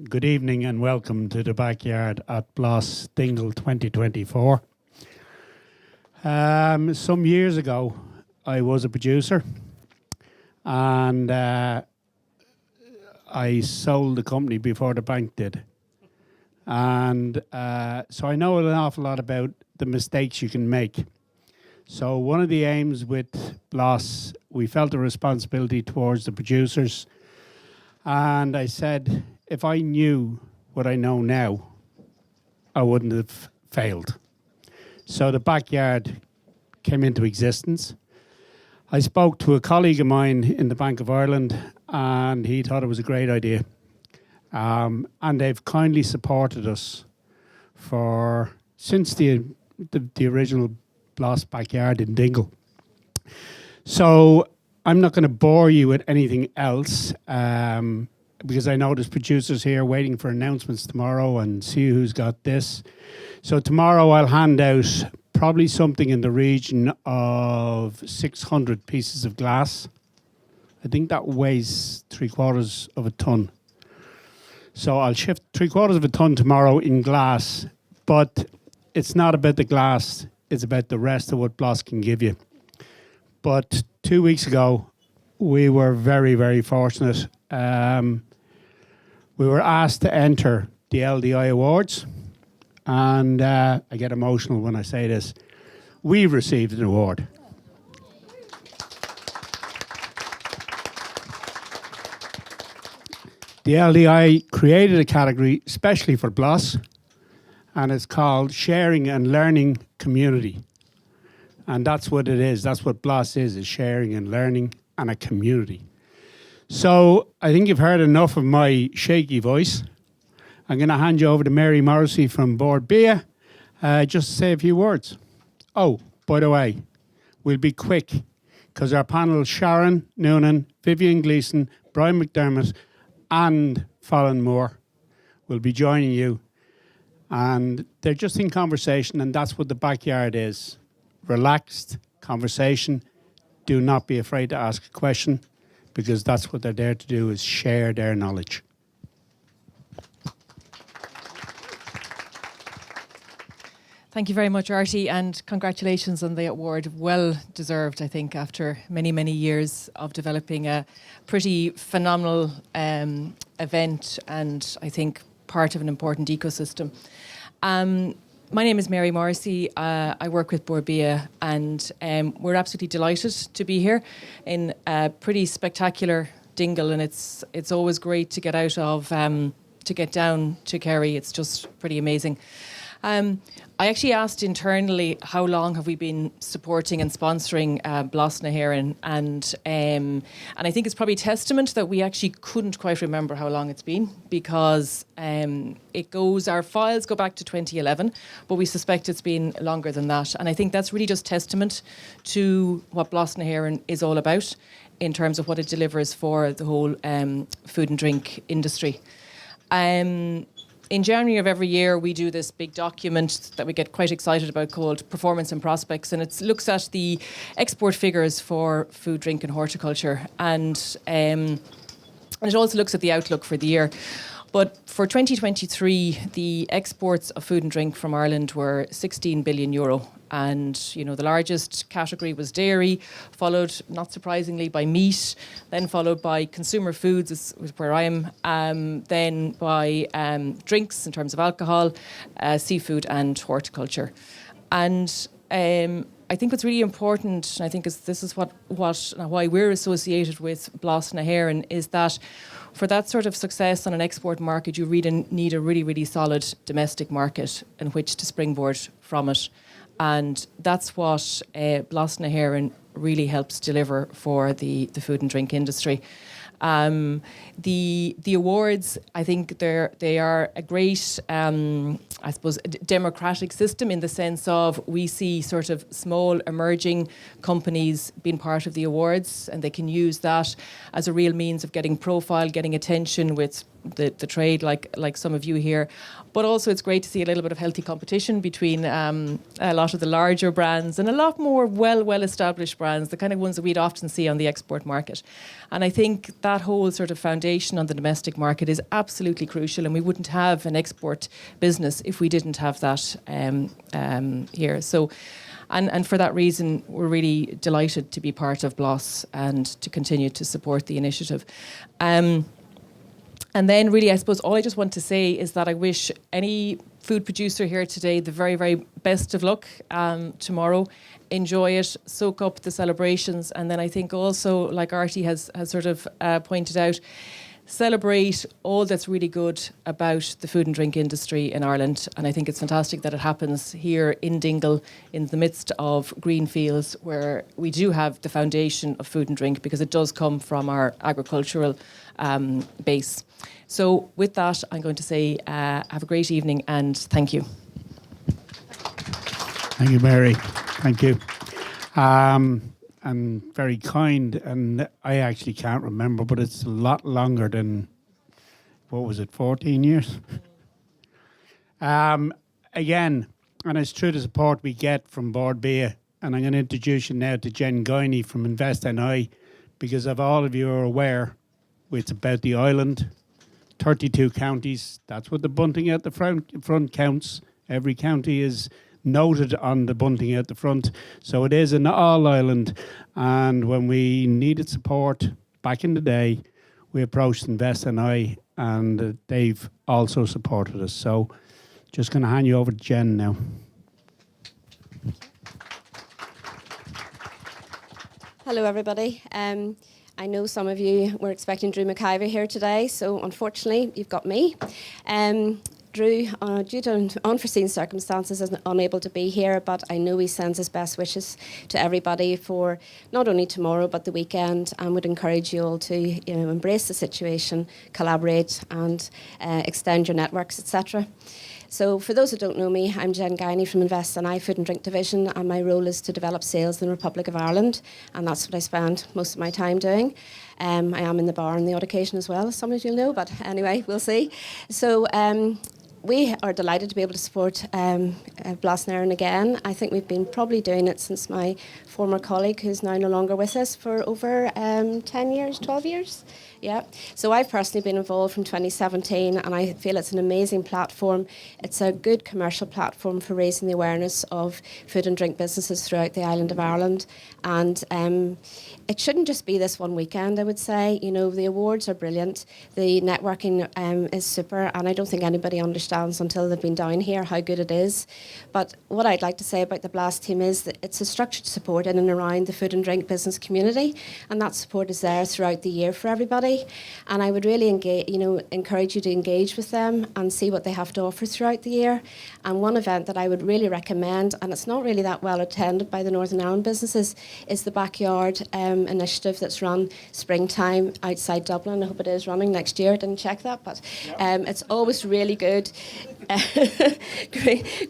Good evening and welcome to the backyard at Blas Dingle 2024. Some years ago, I was a producer and I sold the company before the bank did. And so I know an awful lot about the mistakes you can make. So one of the aims with Blas, we felt a responsibility towards the producers. And I said, if I knew what I know now, I wouldn't have failed. So the backyard came into existence. I spoke to a colleague of mine in the Bank of Ireland, and he thought it was a great idea. And they've kindly supported us since the original Blas backyard in Dingle. So I'm not going to bore you with anything else, because I know there's producers here waiting for announcements tomorrow and see who's got this. So tomorrow I'll hand out probably something in the region of 600 pieces of glass. I think that weighs 3/4 of a ton. So I'll shift 3/4 of a ton tomorrow in glass, but it's not about the glass, it's about the rest of what Blas can give you. But 2 weeks ago, we were very, very fortunate. We were asked to enter the LDI Awards, and I get emotional when I say this. We received an award. The LDI created a category especially for Blas, and it's called Sharing and Learning Community. And that's what it is. That's what Blas is sharing and learning and a community. So I think you've heard enough of my shaky voice. I'm going to hand you over to Mary Morrissey from Board BIA, just to say a few words. Oh, by the way, we'll be quick because our panel, Sharon Noonan, Vivian Gleeson, Brian McDermott and Fallon Moore will be joining you. And they're just in conversation, and that's what the backyard is. Relaxed conversation. Do not be afraid to ask a question, because that's what they're there to do, is share their knowledge. Thank you very much, Artie, and congratulations on the award. Well deserved, I think, after many, many years of developing a pretty phenomenal event, and I think part of an important ecosystem. My name is Mary Morrissey. I work with Board BIA, and we're absolutely delighted to be here in a pretty spectacular Dingle, and it's always great to get out of, to get down to Kerry. It's just pretty amazing. I actually asked internally how long have we been supporting and sponsoring Blas na hÉireann, and I think it's probably testament that we actually couldn't quite remember how long it's been, because our files go back to 2011, but we suspect it's been longer than that, and I think that's really just testament to what Blas na hÉireann is all about in terms of what it delivers for the whole food and drink industry. In January of every year, we do this big document that we get quite excited about called Performance and Prospects, and it looks at the export figures for food, drink and horticulture, and it also looks at the outlook for the year. But for 2023, the exports of food and drink from Ireland were €16 billion. And, the largest category was dairy, followed, not surprisingly, by meat, then followed by consumer foods, is where I am, then by drinks in terms of alcohol, seafood and horticulture. And I think what's really important, and I think this is why we're associated with Blas na hÉireann, is that for that sort of success on an export market, you really need a really, really solid domestic market in which to springboard from it. And that's what Blas na hÉireann really helps deliver for the food and drink industry. The awards, I think they are a great, I suppose, democratic system in the sense of we see sort of small emerging companies being part of the awards, and they can use that as a real means of getting profile, getting attention with the trade, like some of you here. But also it's great to see a little bit of healthy competition between a lot of the larger brands and a lot more well-established brands, the kind of ones that we'd often see on the export market. And I think that whole sort of foundation on the domestic market is absolutely crucial, and we wouldn't have an export business if we didn't have that here. So, and for that reason, we're really delighted to be part of Blas and to continue to support the initiative. And then really, I suppose all I just want to say is that I wish any food producer here today the very, very best of luck tomorrow. Enjoy it, soak up the celebrations, and then I think also, like Artie has sort of pointed out, celebrate all that's really good about the food and drink industry in Ireland. And I think it's fantastic that it happens here in Dingle in the midst of green fields where we do have the foundation of food and drink, because it does come from our agricultural base. So with that, I'm going to say have a great evening and thank you. Thank you, Mary. Thank you. And very kind, and I actually can't remember, but it's a lot longer than, what was it, 14 years? Again, and it's through the support we get from Board B, and I'm going to introduce you now to Jen Guiney from Invest NI, because if all of you are aware, it's about the island, 32 counties, that's what the bunting at the front counts. Every county is noted on the bunting at the front. So it is an all-island, and when we needed support back in the day, we approached Invest NI, and they've also supported us. So just going to hand you over to Jen now. Hello, everybody. I know some of you were expecting Drew McIver here today, so unfortunately, you've got me. Drew, due to unforeseen circumstances, is unable to be here, but I know he sends his best wishes to everybody for not only tomorrow but the weekend, and would encourage you all to embrace the situation, collaborate, and extend your networks, etc. So for those who don't know me, I'm Jen Guiney from Invest NI Food and Drink Division, and my role is to develop sales in the Republic of Ireland, and that's what I spend most of my time doing. I am in the bar on the odd occasion as well, as some of you know, but anyway, we'll see. So we are delighted to be able to support Blas again. I think we've been probably doing it since my former colleague, who's now no longer with us, for over 10 years, 12 years. Yeah. So I've personally been involved from 2017, and I feel it's an amazing platform. It's a good commercial platform for raising the awareness of food and drink businesses throughout the island of Ireland. And it shouldn't just be this one weekend, I would say. You know, the awards are brilliant. The networking is super, and I don't think anybody understands until they've been down here how good it is. But what I'd like to say about the Blas team is that it's a structured support in and around the food and drink business community, and that support is there throughout the year for everybody. And I would really encourage you to engage with them and see what they have to offer throughout the year. And one event that I would really recommend, and it's not really that well attended by the Northern Ireland businesses, is the Backyard initiative that's run springtime outside Dublin. I hope it is running next year. I didn't check that, but it's always really good.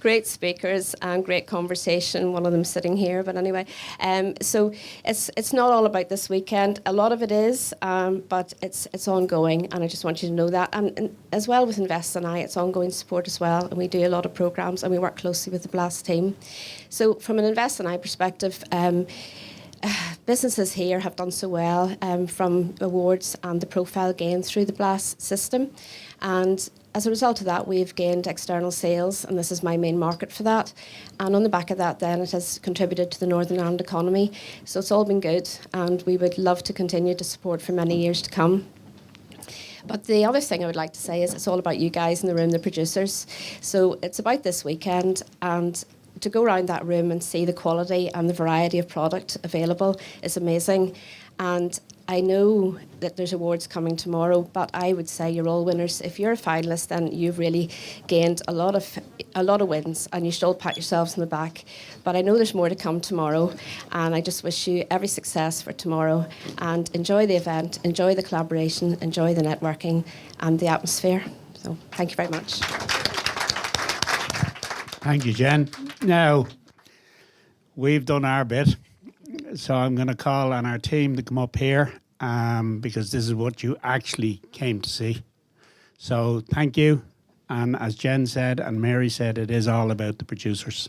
Great speakers and great conversation. One of them sitting here, but anyway. So it's not all about this weekend. A lot of it is, but it's ongoing, and I just want you to know that. And as well with Invest NI, it's ongoing support as well, and we do a lot of programmes, and we work closely with the Blas team. So from an Invest NI perspective, businesses here have done so well from awards and the profile gained through the Blas system. And as a result of that, we've gained external sales, and this is my main market for that. And on the back of that, then, it has contributed to the Northern Ireland economy. So it's all been good, and we would love to continue to support for many years to come. But the other thing I would like to say is it's all about you guys in the room, the producers. So it's about this weekend, and to go around that room and see the quality and the variety of product available is amazing. And I know that there's awards coming tomorrow, but I would say you're all winners. If you're a finalist, then you've really gained a lot of wins, and you should all pat yourselves on the back. But I know there's more to come tomorrow, and I just wish you every success for tomorrow. And enjoy the event, enjoy the collaboration, enjoy the networking and the atmosphere. So thank you very much. Thank you, Jen. Now, we've done our bit. So I'm going to call on our team to come up here because this is what you actually came to see. So thank you. And as Jen said and Mary said, it is all about the producers.